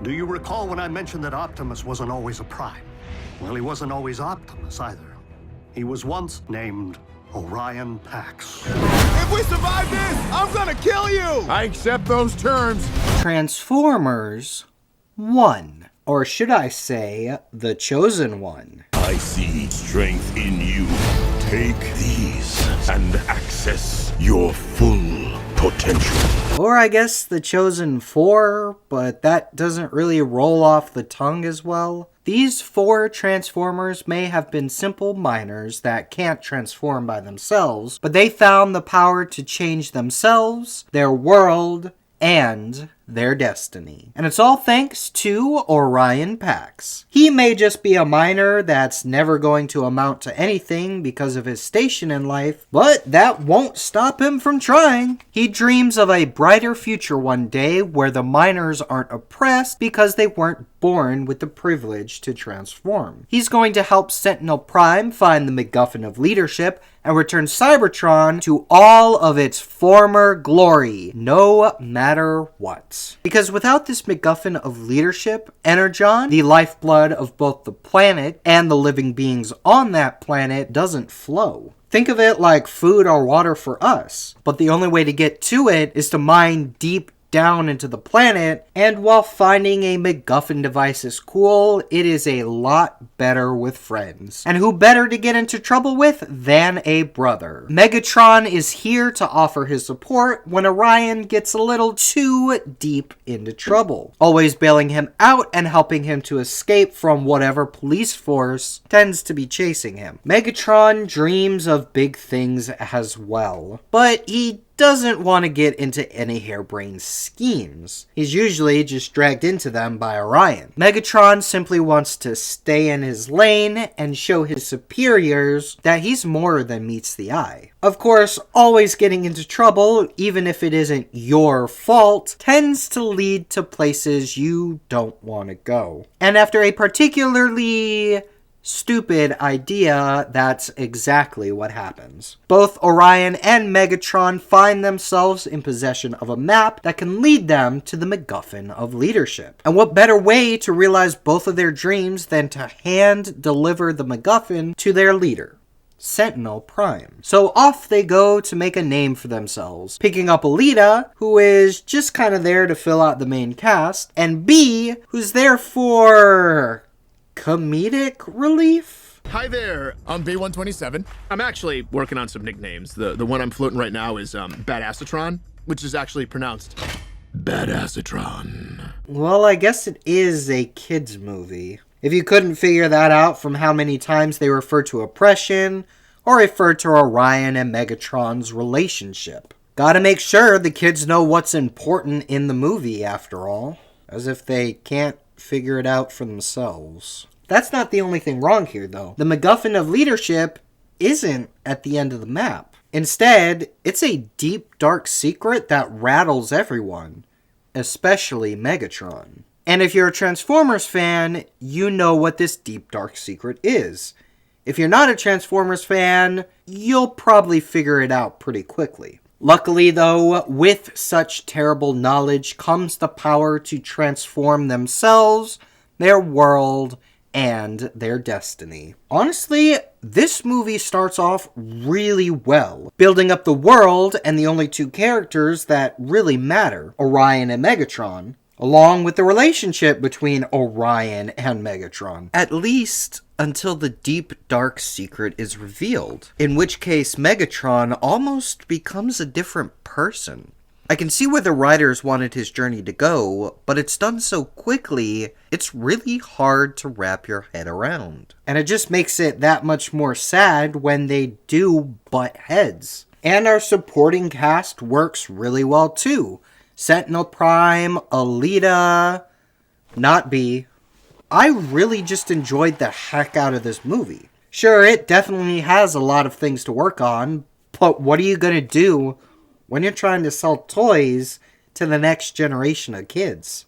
Do you recall when I mentioned that Optimus wasn't always a Prime? Well, he wasn't always Optimus either. He was once named Orion Pax. If we survive this, I'm gonna kill you! I accept those terms. Transformers 1. Or should I say, The Chosen One. I see strength in you. Take these and access your full potential. Or I guess The Chosen 4, but that doesn't really roll off the tongue as well. These 4 Transformers may have been simple miners that can't transform by themselves, but they found the power to change themselves, their world, and their destiny. And it's all thanks to Orion Pax. He may just be a miner that's never going to amount to anything because of his station in life, but that won't stop him from trying. He dreams of a brighter future one day where the miners aren't oppressed because they weren't born with the privilege to transform. He's going to help Sentinel Prime find the MacGuffin of leadership and return Cybertron to all of its former glory, no matter what. Because without this MacGuffin of leadership, Energon, the lifeblood of both the planet and the living beings on that planet, doesn't flow. Think of it like food or water for us, but the only way to get to it is to mine deep down into the planet, and while finding a MacGuffin device is cool, it is a lot better with friends. And who better to get into trouble with than a brother? Megatron is here to offer his support when Orion gets a little too deep into trouble, always bailing him out and helping him to escape from whatever police force tends to be chasing him. Megatron dreams of big things as well, but he doesn't want to get into any harebrained schemes. He's usually just dragged into them by Orion. Megatron simply wants to stay in his lane and show his superiors that he's more than meets the eye. Of course, always getting into trouble, even if it isn't your fault, tends to lead to places you don't want to go. And after a particularly stupid idea, that's exactly what happens. Both Orion and Megatron find themselves in possession of a map that can lead them to the MacGuffin of leadership. And what better way to realize both of their dreams than to hand deliver the MacGuffin to their leader, Sentinel Prime. So off they go to make a name for themselves, picking up Alita, who is just kind of there to fill out the main cast, and B, who's there for comedic relief? Hi there, I'm B127. I'm actually working on some nicknames. The one I'm floating right now is Badassatron, which is actually pronounced Badassatron. Well, I guess it is a kids movie. If you couldn't figure that out from how many times they refer to oppression or refer to Orion and Megatron's relationship. Gotta make sure the kids know what's important in the movie, after all. As if they can't figure it out for themselves. That's not the only thing wrong here, though. The MacGuffin of leadership isn't at the end of the map. Instead, it's a deep, dark secret that rattles everyone, especially Megatron. And if you're a Transformers fan, you know what this deep, dark secret is. If you're not a Transformers fan, you'll probably figure it out pretty quickly. Luckily, though, with such terrible knowledge comes the power to transform themselves, their world, and their destiny. Honestly, this movie starts off really well, building up the world and the only 2 characters that really matter, Orion and Megatron, along with the relationship between Orion and Megatron. At least until the deep, dark secret is revealed, in which case Megatron almost becomes a different person. I can see where the writers wanted his journey to go, but it's done so quickly, it's really hard to wrap your head around. And it just makes it that much more sad when they do butt heads. And our supporting cast works really well too. Sentinel Prime, Alita, not B. I really just enjoyed the heck out of this movie. Sure, it definitely has a lot of things to work on, but what are you gonna do when you're trying to sell toys to the next generation of kids?